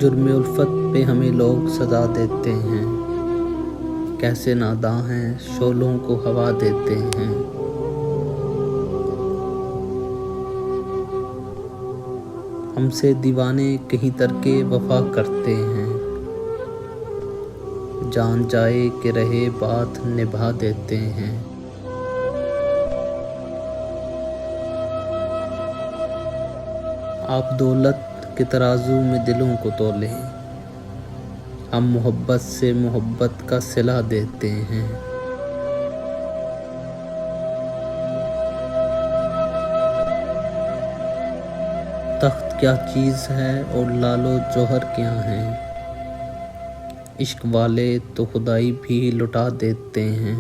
جرم الفت پہ ہمیں لوگ سزا دیتے ہیں، کیسے ناداں ہیں شعلوں کو ہوا دیتے ہیں۔ ہم سے دیوانے کہیں ترک وفا کرتے ہیں، جان جائے کہ رہے بات نبھا دیتے ہیں۔ آپ دولت کے ترازو میں دلوں کو تولیں، ہم محبت سے محبت کا صلہ دیتے ہیں۔ تخت کیا چیز ہے اور لال و جوہر کیا ہیں، عشق والے تو خدائی بھی لٹا دیتے ہیں۔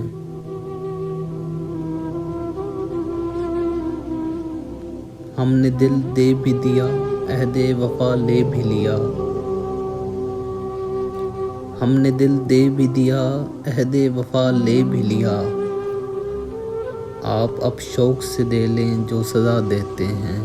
ہم نے دل دے بھی دیا عہد وفا لے بھی لیا، ہم نے دل دے بھی دیا عہد وفا لے بھی لیا، آپ اب شوق سے دے لیں جو سزا دیتے ہیں۔